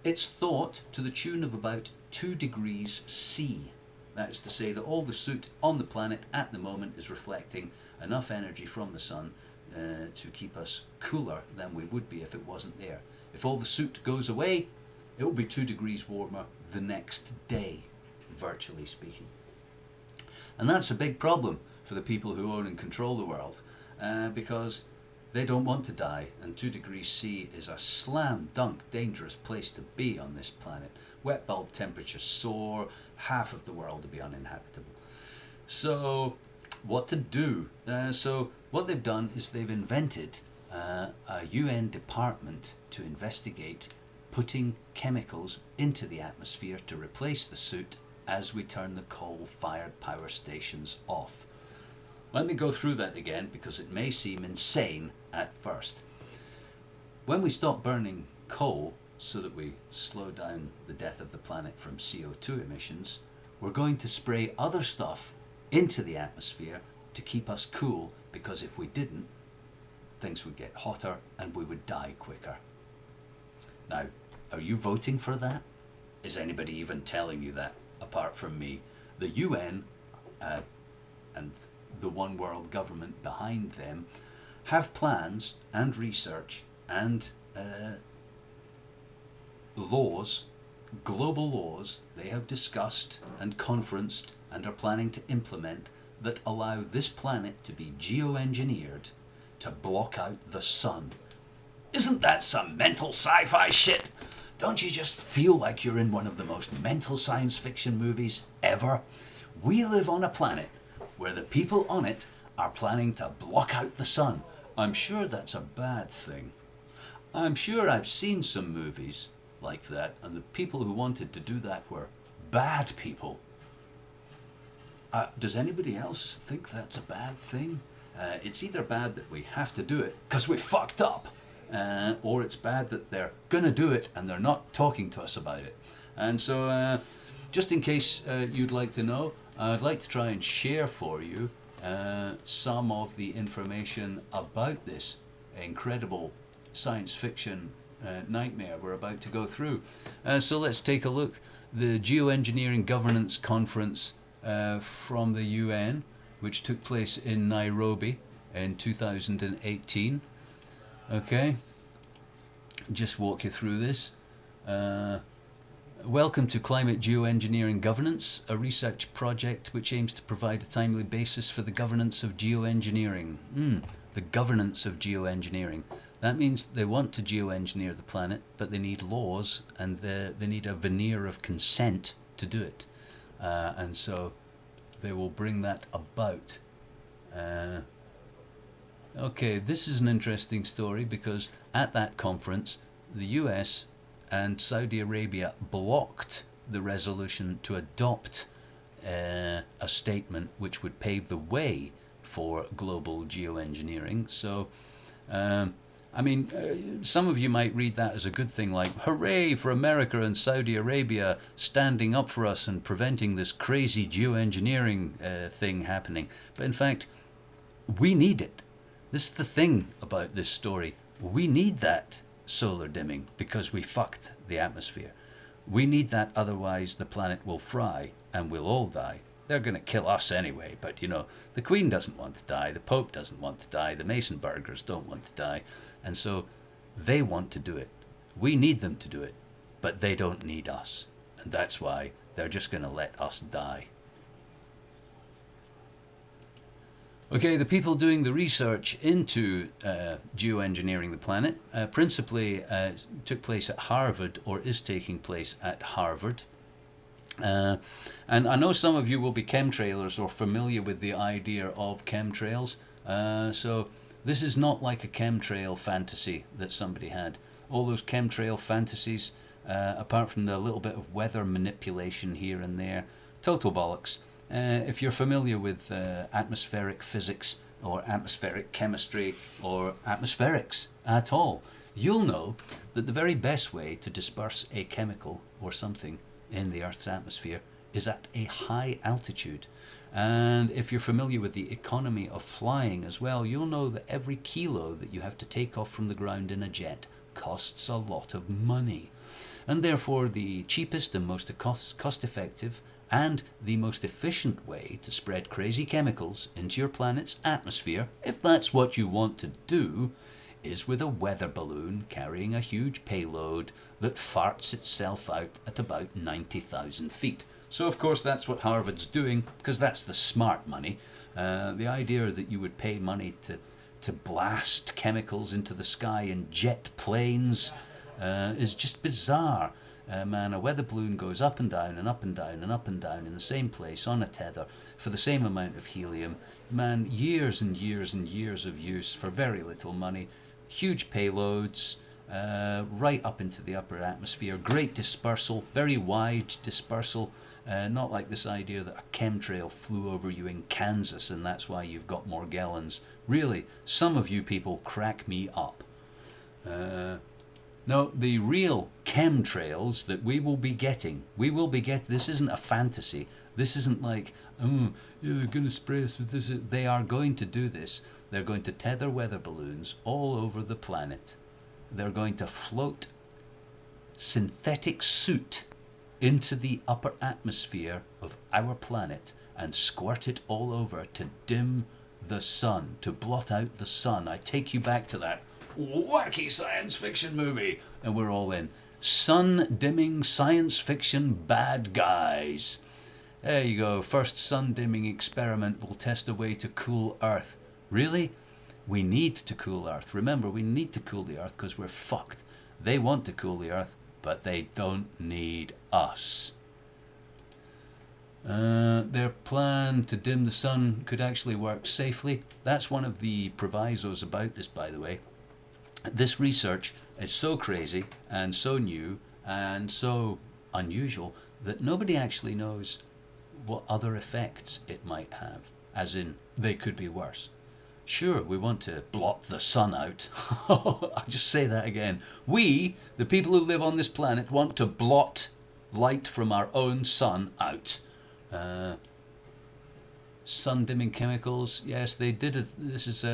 It's thought to the tune of about 2 degrees C. That's to say that all the soot on the planet at the moment is reflecting enough energy from the sun to keep us cooler than we would be if it wasn't there. If all the soot goes away, it will be 2 degrees warmer the next day, virtually speaking. And that's a big problem for the people who own and control the world, because they don't want to die, and 2 degrees C is a slam dunk dangerous place to be on this planet. Wet bulb temperatures soar, half of the world will be uninhabitable. So what to do? So what they've done is they've invented a UN department to investigate putting chemicals into the atmosphere to replace the soot as we turn the coal-fired power stations off. Let me go through that again, because it may seem insane at first. When we stop burning coal so that we slow down the death of the planet from CO2 emissions, we're going to spray other stuff into the atmosphere to keep us cool, because if we didn't, things would get hotter and we would die quicker. Now, are you voting for that? Is anybody even telling you that, apart from me? The UN and the one world government behind them have plans and research and laws, global laws they have discussed and conferenced and are planning to implement that allow this planet to be geoengineered to block out the sun. Isn't that some mental sci-fi shit? Don't you just feel like you're in one of the most mental science fiction movies ever? We live on a planet where the people on it are planning to block out the sun. I'm sure that's a bad thing. I'm sure I've seen some movies like that, and the people who wanted to do that were bad people. Does anybody else think that's a bad thing? It's either bad that we have to do it because we fucked up, or it's bad that they're gonna do it and they're not talking to us about it. And so just in case you'd like to know, I'd like to try and share for you some of the information about this incredible science fiction nightmare we're about to go through. So let's take a look. The Geoengineering Governance Conference from the UN, which took place in Nairobi in 2018. Okay, just walk you through this. Welcome to Climate Geoengineering Governance, a research project which aims to provide a timely basis for the governance of geoengineering. The governance of geoengineering. That means they want to geoengineer the planet, but they need laws and they need a veneer of consent to do it. And so they will bring that about. Okay, this is an interesting story because at that conference, the US and Saudi Arabia blocked the resolution to adopt a statement which would pave the way for global geoengineering. So, I mean, some of you might read that as a good thing, like, hooray for America and Saudi Arabia standing up for us and preventing this crazy geoengineering thing happening. But in fact, we need it. This is the thing about this story. We need that solar dimming because we fucked the atmosphere. We need that, otherwise the planet will fry and we'll all die. They're going to kill us anyway, but you know, the Queen doesn't want to die, the Pope doesn't want to die, the Mason burgers don't want to die, and so they want to do it. We need them to do it, but they don't need us, and that's why they're just going to let us die. Okay, the people doing the research into geoengineering the planet principally took place at Harvard, or is taking place at Harvard. And I know some of you will be chemtrailers or familiar with the idea of chemtrails. So this is not like a chemtrail fantasy that somebody had. All those chemtrail fantasies, apart from the little bit of weather manipulation here and there, total bollocks. If you're familiar with atmospheric physics or atmospheric chemistry or atmospherics at all, you'll know that the very best way to disperse a chemical or something in the Earth's atmosphere is at a high altitude. And if you're familiar with the economy of flying as well, you'll know that every kilo that you have to take off from the ground in a jet costs a lot of money. And therefore the cheapest and most cost-effective and the most efficient way to spread crazy chemicals into your planet's atmosphere, if that's what you want to do, is with a weather balloon carrying a huge payload that farts itself out at about 90,000 feet. So of course that's what Harvard's doing, because that's the smart money. The idea that you would pay money to blast chemicals into the sky in jet planes is just bizarre. Man, a weather balloon goes up and down and up and down and up and down in the same place on a tether for the same amount of helium. Man, years and years and years of use for very little money. Huge payloads, right up into the upper atmosphere. Great dispersal, very wide dispersal. Not like this idea that a chemtrail flew over you in Kansas and that's why you've got Morgellons. Really, some of you people crack me up. No, the real chemtrails that we will be getting, this isn't a fantasy. This isn't like, oh, yeah, they're going to spray us with this. They are going to do this. They're going to tether weather balloons all over the planet. They're going to float synthetic soot into the upper atmosphere of our planet and squirt it all over to dim the sun, to blot out the sun. I take you back to that wacky science fiction movie, and we're all in. Sun dimming science fiction bad guys. There you go. First sun dimming experiment will test a way to cool Earth. Really? We need to cool Earth. Remember, we need to cool the Earth because we're fucked. They want to cool the Earth, but they don't need us. Their plan to dim the sun could actually work safely. That's one of the provisos about this, by the way. This research is so crazy and so new and so unusual that nobody actually knows what other effects it might have, as in they could be worse. Sure, we want to blot the sun out. I'll just say that again. We, the people who live on this planet, want to blot light from our own sun out. Sun dimming chemicals, yes, they did it. This is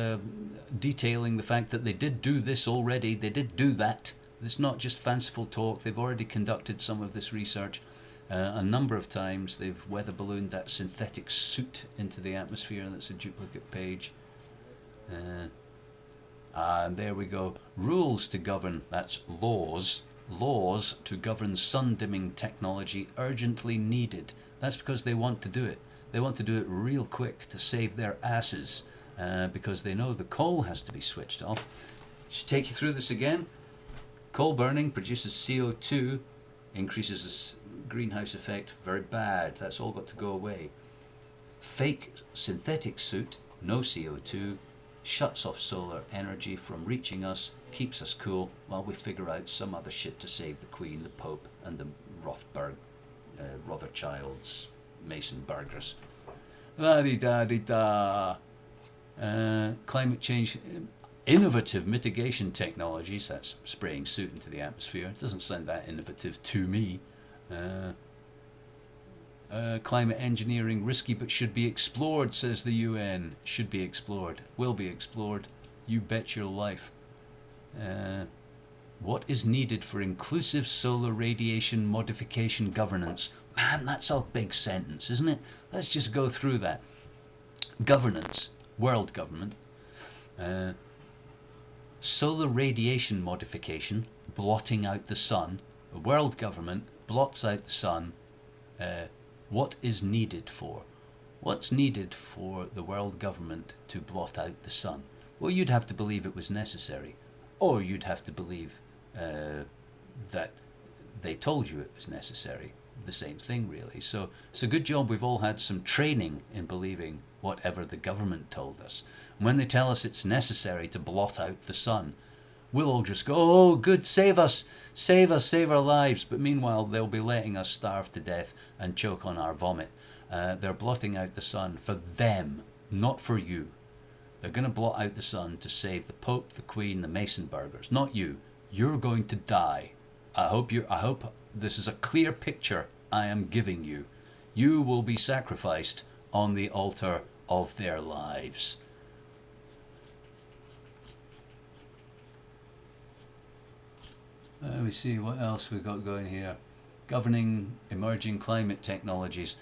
detailing the fact that they did do this already. They did do that. It's not just fanciful talk. They've already conducted some of this research a number of times. They've weather ballooned that synthetic soot into the atmosphere. That's a duplicate page. And there we go. Rules to govern, that's laws. Laws to govern sun dimming technology urgently needed. That's because they want to do it. They want to do it real quick to save their asses because they know the coal has to be switched off. Just take you through this again. Coal burning produces CO2, increases the greenhouse effect. Very bad. That's all got to go away. Fake synthetic soot, no CO2, shuts off solar energy from reaching us, keeps us cool while we figure out some other shit to save the Queen, the Pope, and the Rothschilds. Mason burgers. La-di-da-di-da. Climate change, innovative mitigation technologies, that's spraying soot into the atmosphere. It doesn't sound that innovative to me. Climate engineering, risky but should be explored, says the UN. Should be explored. Will be explored. You bet your life. What is needed for inclusive solar radiation modification governance? Man, that's a big sentence, isn't it? Let's just go through that. Governance, world government. Solar radiation modification, blotting out the sun. The world government blots out the sun. What is needed for? What's needed for the world government to blot out the sun? Well, you'd have to believe it was necessary. Or you'd have to believe that they told you it was necessary. The same thing, really. So it's a good job we've all had some training in believing whatever the government told us. And when they tell us it's necessary to blot out the sun, we'll all just go, oh, good, save us, save our lives. But meanwhile, they'll be letting us starve to death and choke on our vomit. They're blotting out the sun for them, not for you. They're going to blot out the sun to save the Pope, the Queen, the Mason burgers, not you. You're going to die. I hope this is a clear picture I am giving you. You will be sacrificed on the altar of their lives. Let me see what else we've got going here. Governing emerging climate technologies.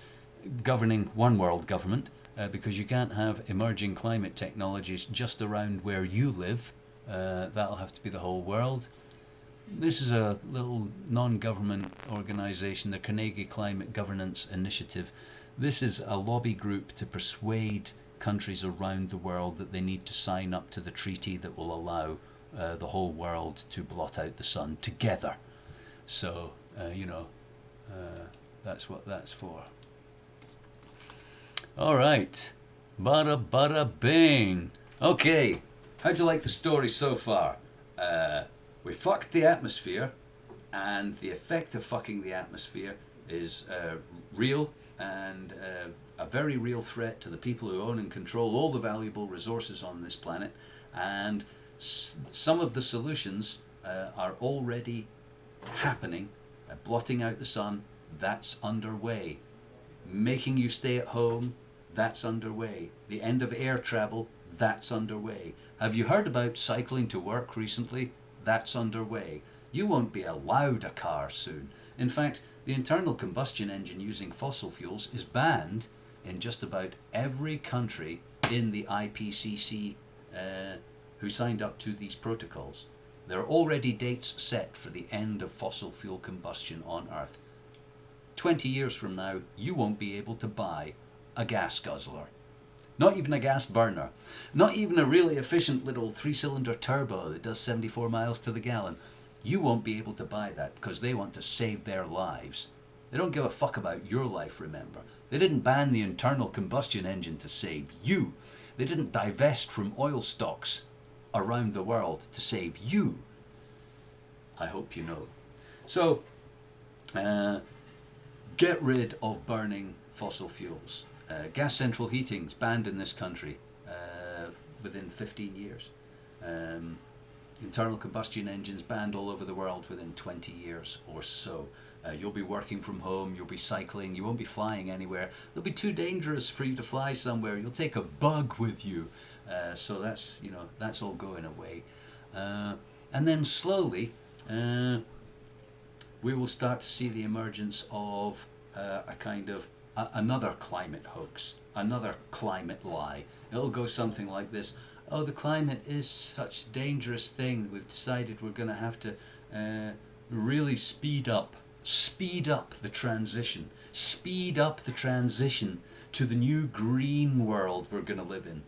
Governing one world government, because you can't have emerging climate technologies just around where you live. That'll have to be the whole world. This is a little non-government organisation, the Carnegie Climate Governance Initiative. This is a lobby group to persuade countries around the world that they need to sign up to the treaty that will allow the whole world to blot out the sun together. So, that's what that's for. Alright, bada bada bing. Okay, how'd you like the story so far? We fucked the atmosphere, and the effect of fucking the atmosphere is real and a very real threat to the people who own and control all the valuable resources on this planet. And some of the solutions are already happening. Blotting out the sun, that's underway. Making you stay at home, that's underway. The end of air travel, that's underway. Have you heard about cycling to work recently? That's underway. You won't be allowed a car soon. In fact, the internal combustion engine using fossil fuels is banned in just about every country in the IPCC who signed up to these protocols. There are already dates set for the end of fossil fuel combustion on Earth. 20 years from now, you won't be able to buy a gas guzzler. Not even a gas burner. Not even a really efficient little 3-cylinder turbo that does 74 miles to the gallon. You won't be able to buy that because they want to save their lives. They don't give a fuck about your life, remember. They didn't ban the internal combustion engine to save you. They didn't divest from oil stocks around the world to save you. I hope you know. So, get rid of burning fossil fuels. Gas central heating's banned in this country within 15 years. Internal combustion engines banned all over the world within 20 years or so. You'll be working from home, you'll be cycling, you won't be flying anywhere. It'll be too dangerous for you to fly somewhere. You'll take a bug with you. So that's, that's all going away. And then slowly, we will start to see the emergence of a kind of another climate hoax, another climate lie. It'll go something like this. Oh, the climate is such a dangerous thing. We've decided we're going to have to really speed up the transition. Speed up the transition to the new green world we're going to live in.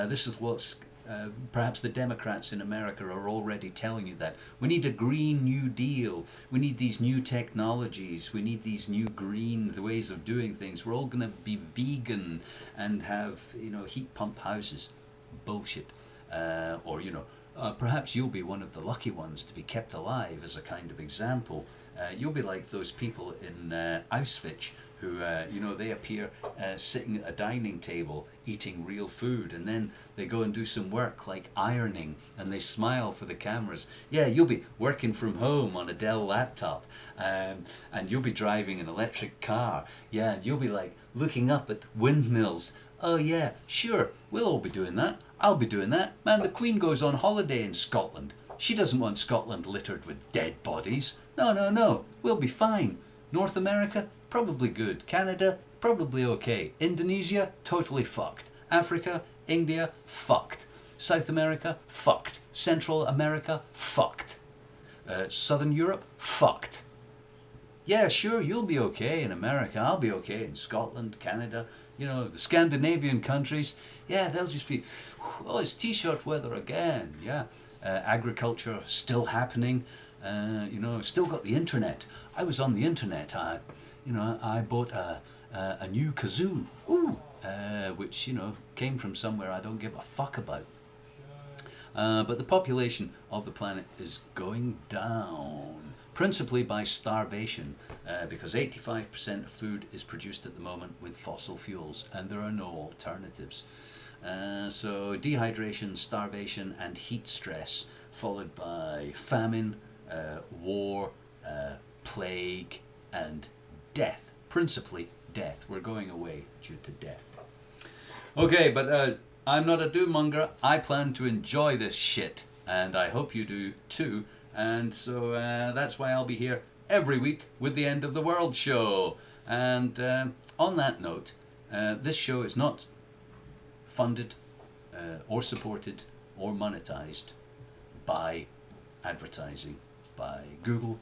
This is what's perhaps the Democrats in America are already telling you, that we need a Green New Deal. We need these new technologies. We need these new green ways of doing things. We're all going to be vegan and have, heat pump houses. Bullshit. Or perhaps you'll be one of the lucky ones to be kept alive as a kind of example. You'll be like those people in Auschwitz who, they appear sitting at a dining table eating real food, and then they go and do some work like ironing, and they smile for the cameras. Yeah, you'll be working from home on a Dell laptop, and you'll be driving an electric car. Yeah, and you'll be like looking up at windmills. Oh yeah, sure, we'll all be doing that. I'll be doing that. Man, the Queen goes on holiday in Scotland. She doesn't want Scotland littered with dead bodies. No, no, no. We'll be fine. North America, probably good. Canada, probably okay. Indonesia, totally fucked. Africa, India, fucked. South America, fucked. Central America, fucked. Southern Europe, fucked. Yeah, sure, you'll be okay in America. I'll be okay in Scotland, Canada, you know, the Scandinavian countries. Yeah, they'll just be, oh, it's t-shirt weather again. Yeah, agriculture still happening. You know, still got the internet. I was on the internet. I bought a new kazoo. Ooh, which, you know, came from somewhere I don't give a fuck about. But the population of the planet is going down, principally by starvation, because 85% of food is produced at the moment with fossil fuels, and there are no alternatives. So dehydration, starvation, and heat stress, followed by famine, war, plague, and death. Principally death. We're going away due to death. Okay, but I'm not a doom-monger. I plan to enjoy this shit, and I hope you do too. And so that's why I'll be here every week with the End of the World show. And on that note, this show is not funded or supported or monetized by advertising, by Google,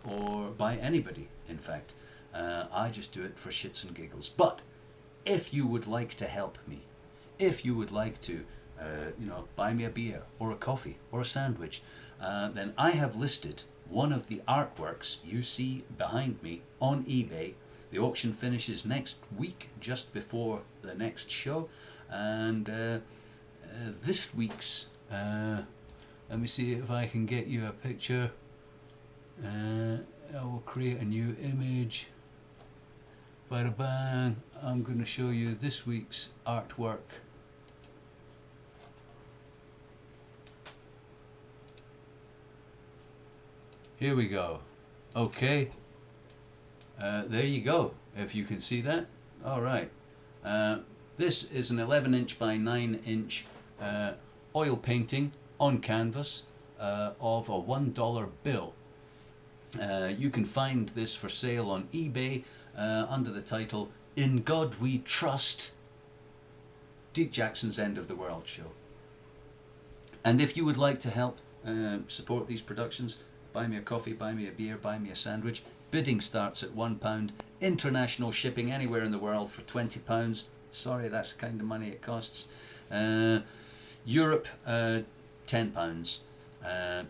or by anybody, in fact. I just do it for shits and giggles. But if you would like to help me, if you would like to, you know, buy me a beer or a coffee or a sandwich, then I have listed one of the artworks you see behind me on eBay. The auction finishes next week, just before the next show. And this week's, let me see if I can get you a picture. I will create a new image. Bada bang. I'm going to show you this week's artwork. Here we go. Okay. There you go, if you can see that. Alright. This is an 11-inch by 9-inch oil painting on canvas of a $1 bill. You can find this for sale on eBay under the title In God We Trust, Deek Jackson's End of the World show. And if you would like to help support these productions, buy me a coffee, buy me a beer, buy me a sandwich. Bidding starts at £1. International shipping anywhere in the world for £20. Sorry, that's the kind of money it costs. Europe, £10.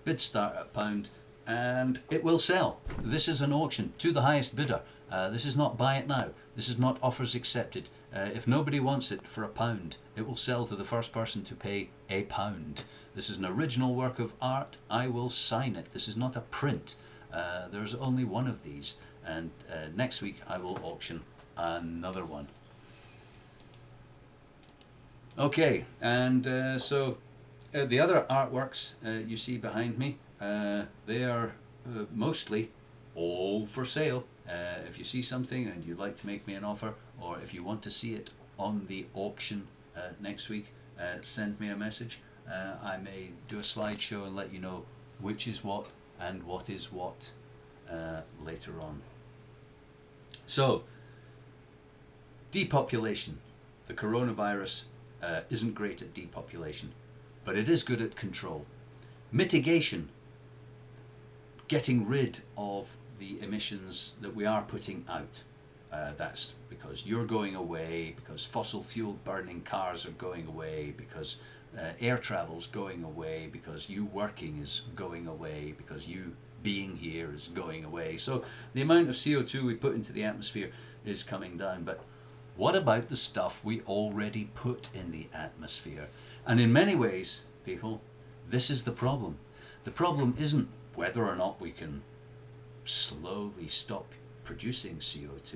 Bids start at £1, and it will sell. This is an auction to the highest bidder. This is not buy it now. This is not offers accepted. If nobody wants it for £1, it will sell to the first person to pay £1. This is an original work of art. I will sign it. This is not a print. There's only one of these, and next week I will auction another one. Okay, and so the other artworks you see behind me, they are mostly all for sale. If you see something and you'd like to make me an offer, or if you want to see it on the auction next week, send me a message. I may do a slideshow and let you know which is what and what is what later on. So, depopulation. The coronavirus isn't great at depopulation, but it is good at control. Mitigation. Getting rid of the emissions that we are putting out. That's because you're going away, because fossil fuel burning cars are going away, because air travel's going away, because you working is going away, because you being here is going away. So the amount of CO2 we put into the atmosphere is coming down. But what about the stuff we already put in the atmosphere? And in many ways, people, this is the problem. The problem isn't whether or not we can slowly stop producing CO2.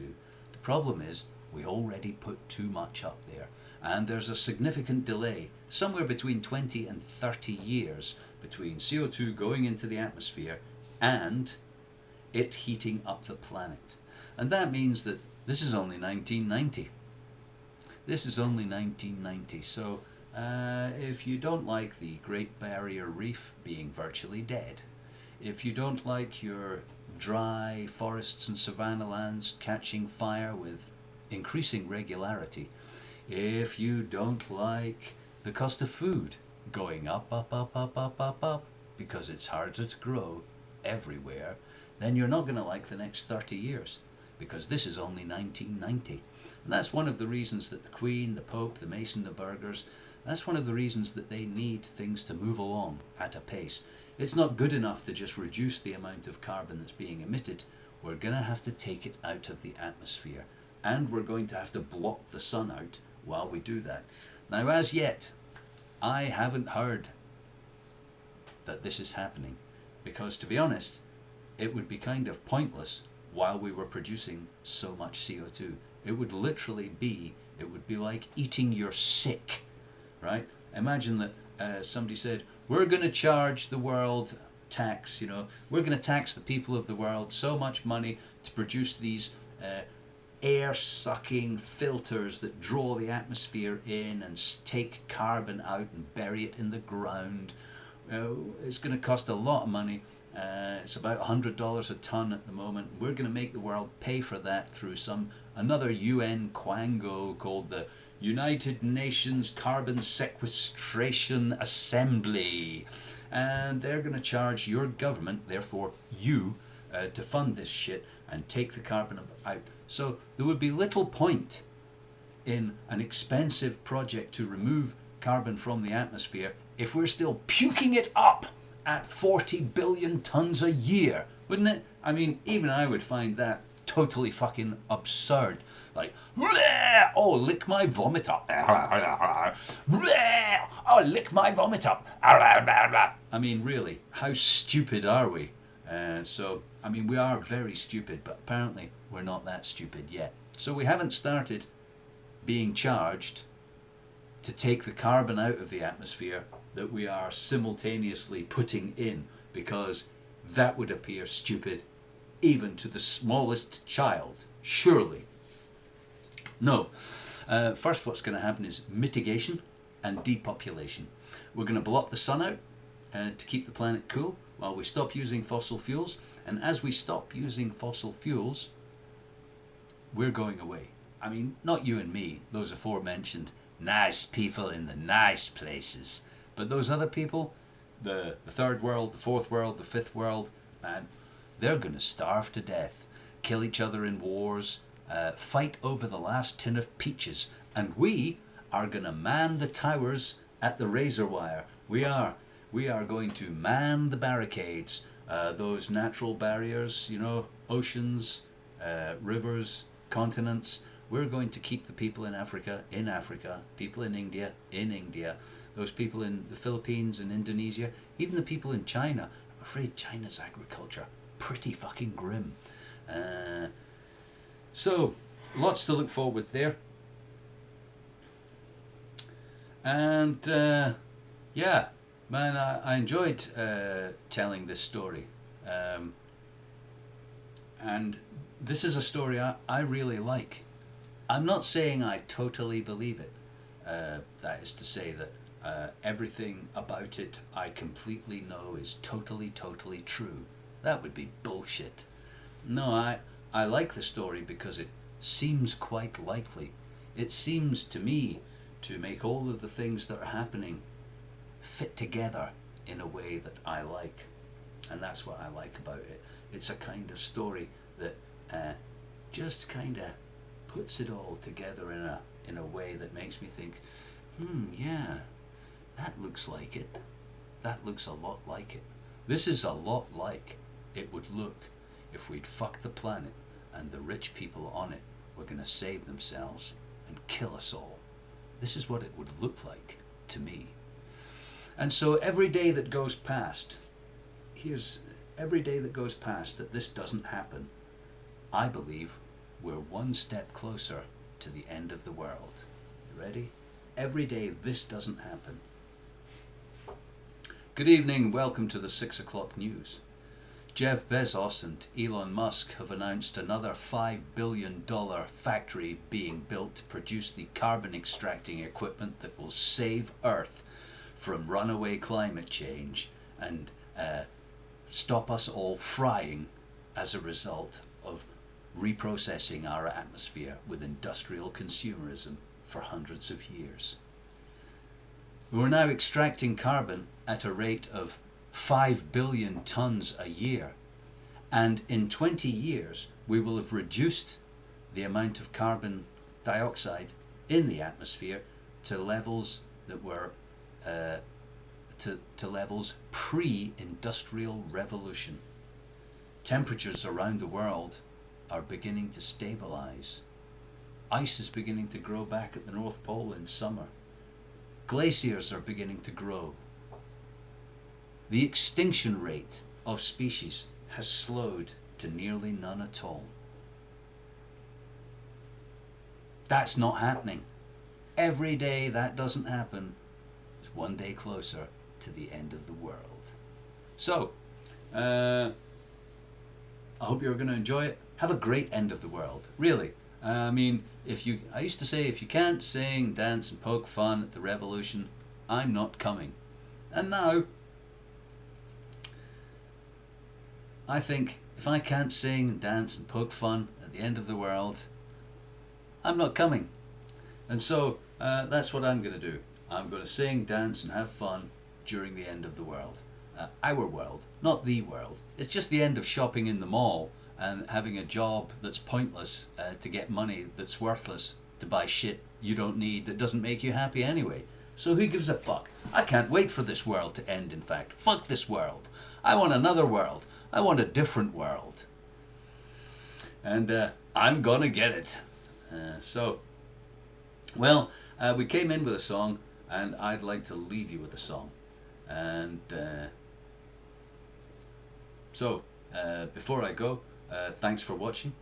The problem is we already put too much up there. And there's a significant delay, somewhere between 20 and 30 years, between CO2 going into the atmosphere and it heating up the planet. And that means that this is only 1990. This is only 1990. So if you don't like the Great Barrier Reef being virtually dead, if you don't like your dry forests and savanna lands catching fire with increasing regularity, if you don't like the cost of food going up, up, up, up, up, up, up, because it's harder to grow everywhere, then you're not going to like the next 30 years, because this is only 1990. And that's one of the reasons that the Queen, the Pope, the Mason, the Burghers, that's one of the reasons that they need things to move along at a pace. It's not good enough to just reduce the amount of carbon that's being emitted. We're going to have to take it out of the atmosphere. And we're going to have to block the sun out while we do that. Now, as yet, I haven't heard that this is happening. Because, to be honest, it would be kind of pointless while we were producing so much CO2. It would literally be, it would be like eating your sick. Right? Imagine that somebody said, we're going to charge the world tax, we're going to tax the people of the world so much money to produce these air-sucking filters that draw the atmosphere in and take carbon out and bury it in the ground. It's going to cost a lot of money. It's about $100 a ton at the moment. We're going to make the world pay for that through another UN quango called the United Nations Carbon Sequestration Assembly. And they're going to charge your government, therefore you, to fund this shit and take the carbon out. So there would be little point in an expensive project to remove carbon from the atmosphere if we're still puking it up at 40 billion tons a year, wouldn't it? I mean, even I would find that totally fucking absurd. Like, oh, lick my vomit up. Oh, lick my vomit up. I mean, really, how stupid are we? So, I mean, we are very stupid, but apparently we're not that stupid yet. So we haven't started being charged to take the carbon out of the atmosphere that we are simultaneously putting in, because that would appear stupid even to the smallest child, surely. No. First, what's going to happen is mitigation and depopulation. We're going to block the sun out to keep the planet cool while we stop using fossil fuels. And as we stop using fossil fuels, we're going away. I mean, not you and me, those aforementioned nice people in the nice places. But those other people, the third world, the fourth world, the fifth world, man, they're going to starve to death, kill each other in wars, fight over the last tin of peaches, and we are going to man the towers at the razor wire. We are going to man the barricades, those natural barriers, oceans, rivers, continents. We're going to keep the people in Africa, people in India, those people in the Philippines and Indonesia, even the people in China. I'm afraid China's agriculture, pretty fucking grim. So, lots to look forward there. And, yeah, man, I enjoyed telling this story. And this is a story I really like. I'm not saying I totally believe it. That is to say that everything about it I completely know is totally true. That would be bullshit. No, I like the story because it seems quite likely. It seems to me to make all of the things that are happening fit together in a way that I like. And that's what I like about it. It's a kind of story that just kind of puts it all together in a way that makes me think, yeah, that looks like it. That looks a lot like it. This is a lot like it would look if we'd fucked the planet and the rich people on it were going to save themselves and kill us all. This is what it would look like to me. And so every day that goes past, every day that goes past that this doesn't happen, I believe we're one step closer to the end of the world. You ready? Every day this doesn't happen. Good evening, welcome to the 6 o'clock news. Jeff Bezos and Elon Musk have announced another $5 billion factory being built to produce the carbon extracting equipment that will save Earth from runaway climate change and stop us all frying as a result of reprocessing our atmosphere with industrial consumerism for hundreds of years. We're now extracting carbon at a rate of 5 billion tons a year, and in 20 years we will have reduced the amount of carbon dioxide in the atmosphere to levels that were to levels pre-industrial revolution. Temperatures around the world are beginning to stabilize. Ice is beginning to grow back at the North Pole in summer. Glaciers are beginning to grow. The extinction rate of species has slowed to nearly none at all. That's not happening. Every day that doesn't happen is one day closer to the end of the world. So, I hope you're going to enjoy it. Have a great end of the world, really. I mean, I used to say, if you can't sing, dance and poke fun at the revolution, I'm not coming. And now, I think if I can't sing, dance and poke fun at the end of the world, I'm not coming. And so, that's what I'm going to do. I'm going to sing, dance and have fun during the end of the world. Our world, not the world. It's just the end of shopping in the mall and having a job that's pointless to get money that's worthless to buy shit you don't need that doesn't make you happy anyway. So who gives a fuck? I can't wait for this world to end, in fact. Fuck this world. I want another world. I want a different world. And I'm gonna get it. We came in with a song, and I'd like to leave you with a song. And before I go, thanks for watching.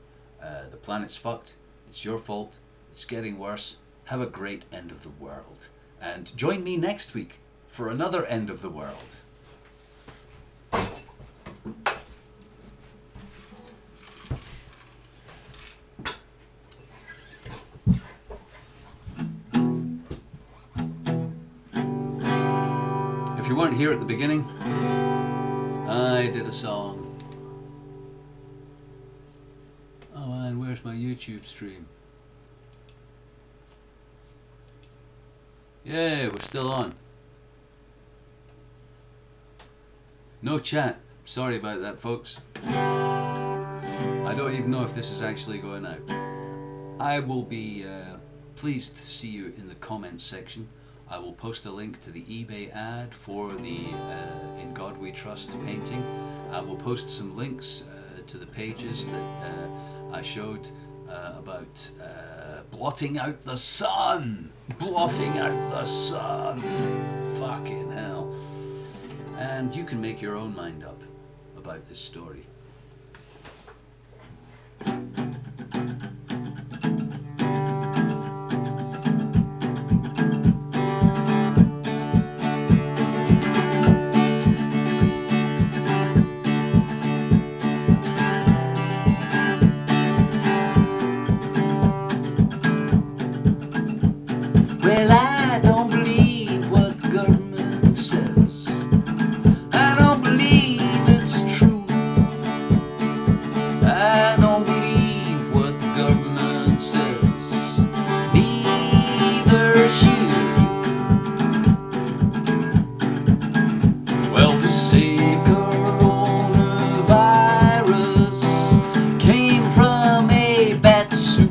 The planet's fucked. It's your fault. It's getting worse. Have a great end of the world. And join me next week for another end of the world. If you weren't here at the beginning, I did a song. Oh man, where's my YouTube stream? Yay, we're still on. No chat. Sorry about that, folks. I don't even know if this is actually going out. I will be pleased to see you in the comments section. I will post a link to the eBay ad for the In God We Trust painting. I will post some links to the pages that I showed about blotting out the sun. Blotting out the sun. Fucking hell. And you can make your own mind up about this story. Well, I don't believe what the government says. I don't believe it's true. I don't believe what the government says. Neither should you. Well, to say coronavirus came from a bat soup,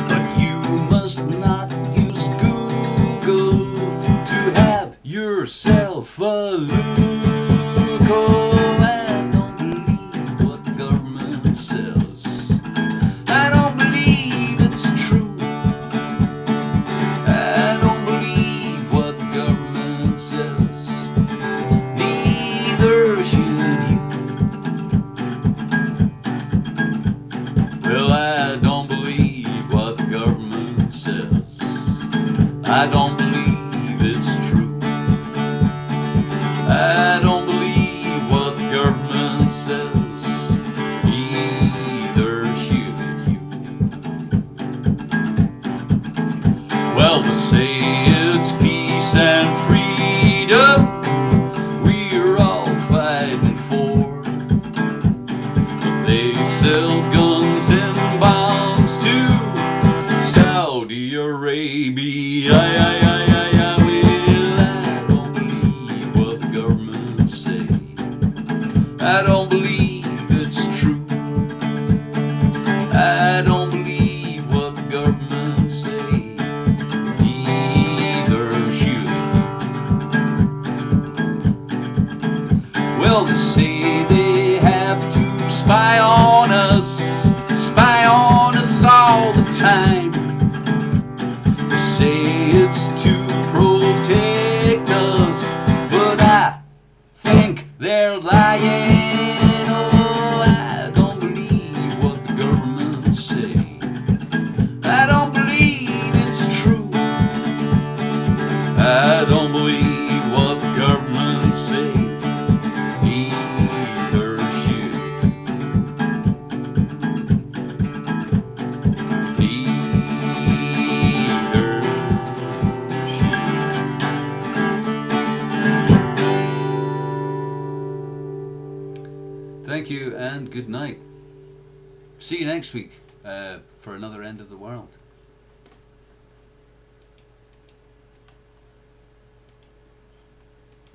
but you must not use Google to have yourself a look. Oh, I don't believe what the government says. I don't believe it's true. I don't believe what the government says. Neither should you. Well, I don't believe what the government says. I don't believe it's true. I don't believe what the government say it's peace and freedom we're all fighting for. But they sell guns and bombs to Saudi Arabia. Well, I don't believe what the government say. I don't believe it's true. I don't believe what the government say. Neither should you. Well, they say they have to spy on us all the time. They say it's to protect us, but I think they're lying. Oh, I don't believe what the government say. I don't believe it's true. I don't believe what the government say. Neither should. Thank you and good night. See you next week for another End of the World.